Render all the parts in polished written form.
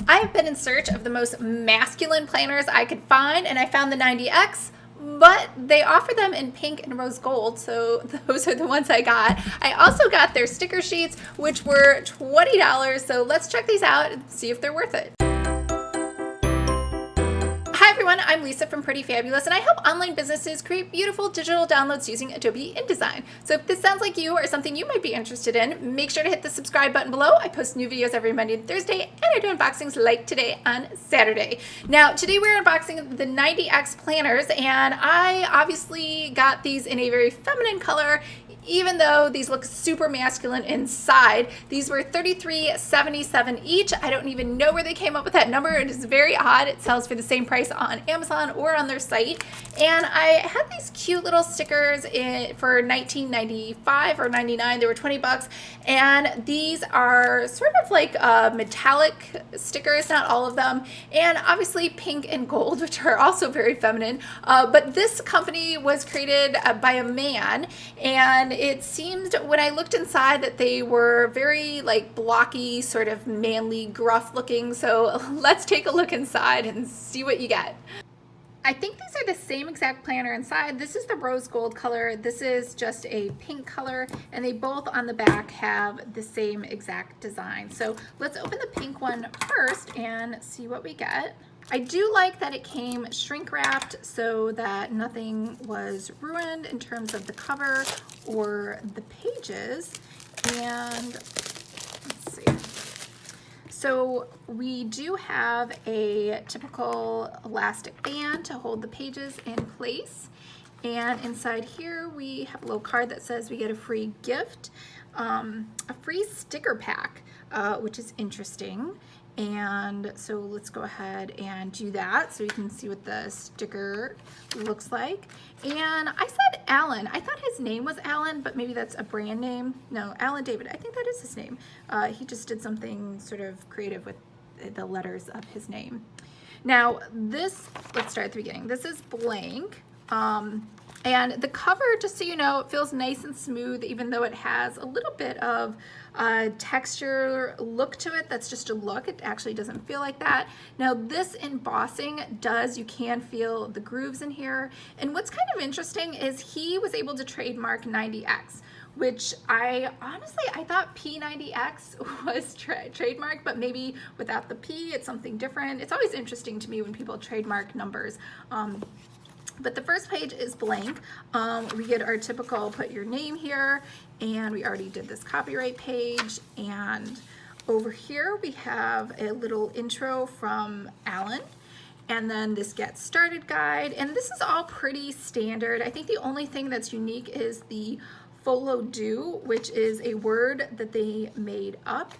I've been in search of the most masculine planners I could find, and I found the 90X, but they offer them in pink and rose gold, so those are the ones I got. I also got their sticker sheets, which were $20, so let's check these out and see if they're worth it. Hi everyone, I'm Lisa from Pretty Fabulous, and I help online businesses create beautiful digital downloads using Adobe InDesign. So if this sounds like you or something you might be interested in, make sure to hit the subscribe button below. I post new videos every Monday and Thursday, and I do unboxings like today on Saturday. Now, today we're unboxing the 90X planners, and I obviously got these in a very feminine color, even though these look super masculine inside. These were $33.77 each. I don't even know where they came up with that number. It is very odd. It sells for the same price on Amazon or on their site. And I had these cute little stickers for $19.95 or $99. They were 20 bucks. And these are sort of like metallic stickers, not all of them. And obviously pink and gold, which are also very feminine. But this company was created by a man, and it seemed when I looked inside that they were very like blocky, sort of manly, gruff looking. So let's take a look inside and see what you get. I think these are the same exact planner inside. This is the rose gold color. This is just a pink color, and they both on the back have the same exact design. So let's open the pink one first and see what we get. I do like that it came shrink wrapped so that nothing was ruined in terms of the cover or the pages. And let's see. So we do have a typical elastic band to hold the pages in place. And inside here we have a little card that says we get a free gift, a free sticker pack, which is interesting. And so let's go ahead and do that so you can see what the sticker looks like. And I said ALoN. I thought his name was ALoN, but maybe that's a brand name. No, Alan David. I think that is his name. He just did something sort of creative with the letters of his name. Now this, let's start at the beginning. This is blank. And the cover, just so you know, it feels nice and smooth, even though it has a little bit of texture look to it. That's just a look. It actually doesn't feel like that. Now this embossing does, you can feel the grooves in here. And what's kind of interesting is he was able to trademark 90X, which I thought P90X was trademark, but maybe without the P, it's something different. It's always interesting to me when people trademark numbers. But the first page is blank. We get our typical put your name here, and we already did this copyright page. And over here we have a little intro from ALoN, and then this get started guide. And this is all pretty standard. I think the only thing that's unique is the FolloDo, which is a word that they made up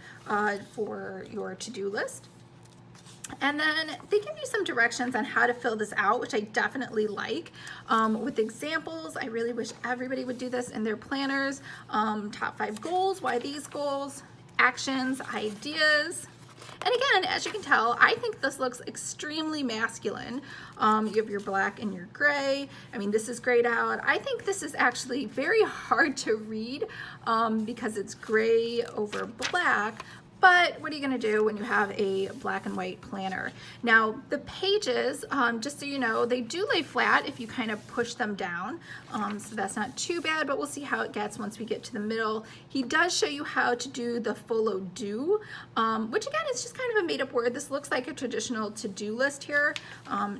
for your to-do list. And then they give you some directions on how to fill this out, which I definitely like, with examples. I really wish everybody would do this in their planners. Top 5 goals, why these goals, actions, ideas. And again, as you can tell, I think this looks extremely masculine. You have your black and your gray. I mean, this is grayed out. I think this is actually very hard to read because it's gray over black. But what are you going to do when you have a black and white planner? Now, the pages, just so you know, they do lay flat if you kind of push them down. So that's not too bad, but we'll see how it gets once we get to the middle. He does show you how to do the FolloDo, which again is just kind of a made-up word. This looks like a traditional to-do list here,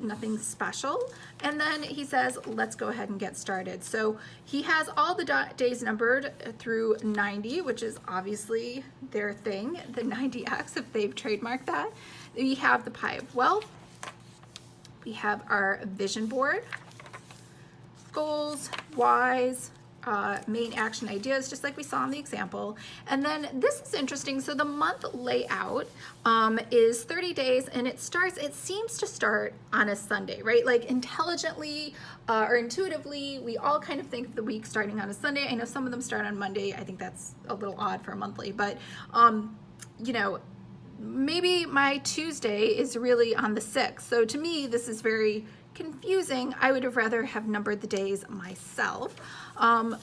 nothing special. And then he says, let's go ahead and get started. So he has all the days numbered through 90, which is obviously their thing. The 90X, if they've trademarked that. We have the pie of wealth. We have our vision board, goals, whys, main action ideas, just like we saw in the example. And then this is interesting. So the month layout is 30 days, and it seems to start on a Sunday, right? Like intelligently or intuitively, we all kind of think of the week starting on a Sunday. I know some of them start on Monday. I think that's a little odd for a monthly, but you know, maybe my Tuesday is really on the 6th. So to me, this is very confusing. I would have rather have numbered the days myself.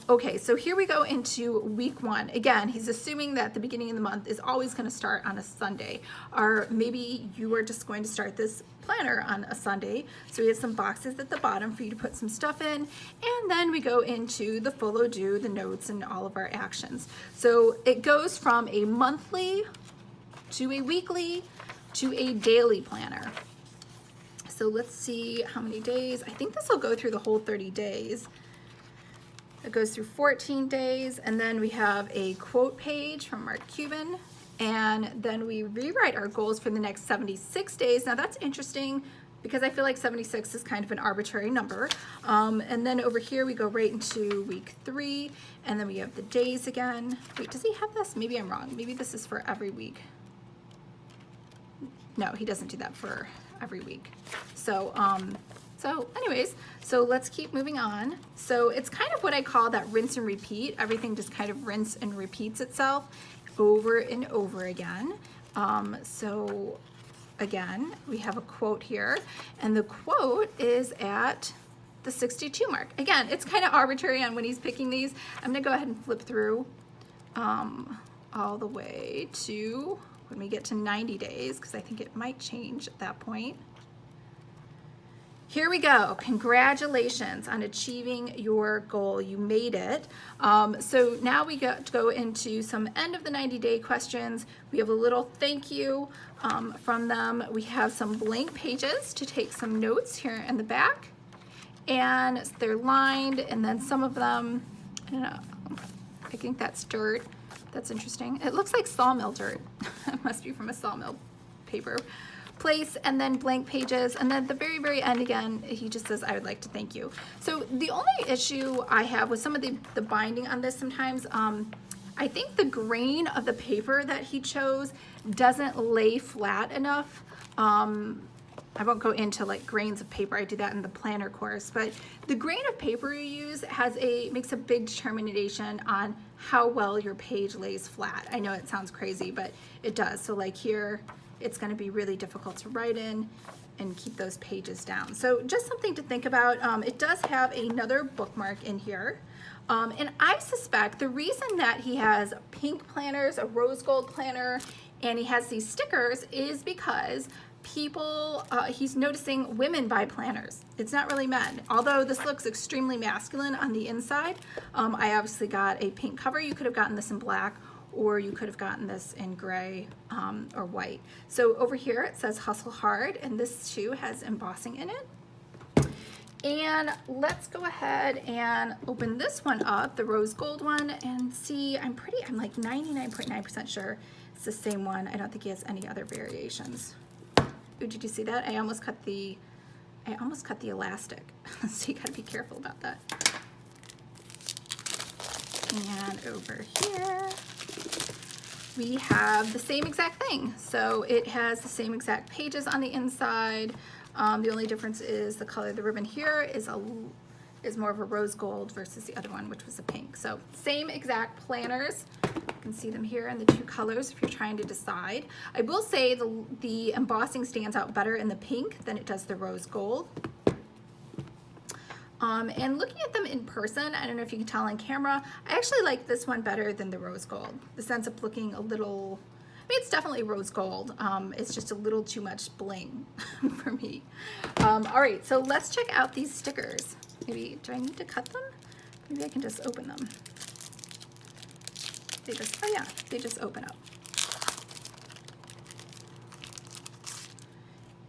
Okay, so here we go into week 1. Again, he's assuming that the beginning of the month is always going to start on a Sunday, or maybe you are just going to start this planner on a Sunday. So we have some boxes at the bottom for you to put some stuff in, and then we go into the FolloDo, the notes, and all of our actions. So it goes from a monthly to a weekly to a daily planner. So let's see how many days. I think this will go through the whole 30 days. It goes through 14 days, and then we have a quote page from Mark Cuban, and then we rewrite our goals for the next 76 days. Now that's interesting because I feel like 76 is kind of an arbitrary number. And then over here we go right into week 3, and then we have the days again. Wait, does he have this? Maybe I'm wrong. Maybe this is for every week. No, he doesn't do that for every week. So anyways, so let's keep moving on. So it's kind of what I call that rinse and repeat. Everything just kind of rinse and repeats itself over and over again. So again, we have a quote here, and the quote is at the 62 mark. Again, it's kind of arbitrary on when he's picking these. I'm gonna go ahead and flip through all the way to when we get to 90 days, because I think it might change at that point. Here we go. Congratulations on achieving your goal. You made it. So now we go into some end of the 90-day questions. We have a little thank you from them. We have some blank pages to take some notes here in the back. And they're lined, and then some of them, I don't know, I think that's dirt. That's interesting. It looks like sawmill dirt. It must be from a sawmill paper place, and then blank pages, and then at the very, very end again, he just says, I would like to thank you. So the only issue I have with some of the binding on this sometimes, I think the grain of the paper that he chose doesn't lay flat enough. I won't go into like grains of paper. I do that in the planner course, but the grain of paper you use makes a big determination on how well your page lays flat. I know it sounds crazy, but it does. So like here, it's going to be really difficult to write in and keep those pages down. So just something to think about. It does have another bookmark in here. And I suspect the reason that he has pink planners, a rose gold planner, and he has these stickers is because people, he's noticing women buy planners. It's not really men. Although this looks extremely masculine on the inside, I obviously got a pink cover. You could have gotten this in black, or you could have gotten this in gray or white. So over here it says hustle hard, and this too has embossing in it. And let's go ahead and open this one up, the rose gold one, and see. I'm like 99.9% sure it's the same one. I don't think he has any other variations. Ooh, did you see that? I almost cut the elastic. So you gotta be careful about that. And over here, we have the same exact thing. So it has the same exact pages on the inside. The only difference is the color of the ribbon here is more of a rose gold versus the other one, which was a pink. So same exact planners. You can see them here in the two colors if you're trying to decide. I will say the embossing stands out better in the pink than it does the rose gold. And looking at them in person, I don't know if you can tell on camera, I actually like this one better than the rose gold. This ends up looking a little, I mean, it's definitely rose gold. It's just a little too much bling for me. All right, so let's check out these stickers. Maybe, do I need to cut them? Maybe I can just open them. They just, oh yeah, they just open up.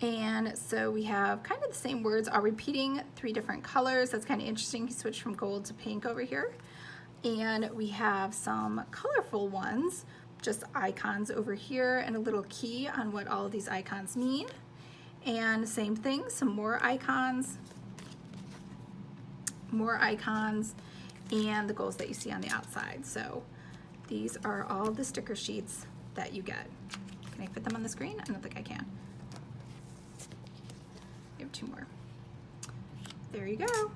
And so we have kind of the same words are repeating 3 different colors. That's kind of interesting. He switched from gold to pink over here. And we have some colorful ones, just icons over here and a little key on what all of these icons mean. And same thing, some more icons, and the goals that you see on the outside. So these are all the sticker sheets that you get. Can I fit them on the screen? I don't think I can. We have 2 more. There you go.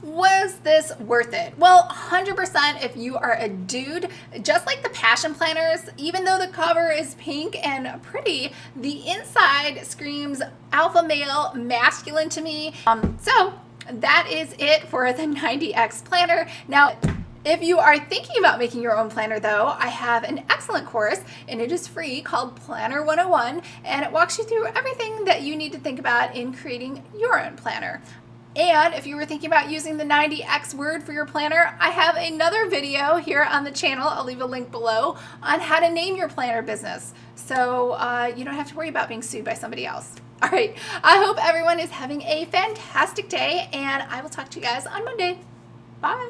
Was this worth it? Well, 100% if you are a dude. Just like the passion planners, even though the cover is pink and pretty, the inside screams alpha male, masculine to me. So that is it for the 90X planner. Now, if you are thinking about making your own planner though, I have an excellent course and it is free called Planner 101, and it walks you through everything that you need to think about in creating your own planner. And if you were thinking about using the 90X word for your planner, I have another video here on the channel, I'll leave a link below, on how to name your planner business. So you don't have to worry about being sued by somebody else. All right, I hope everyone is having a fantastic day, and I will talk to you guys on Monday. Bye.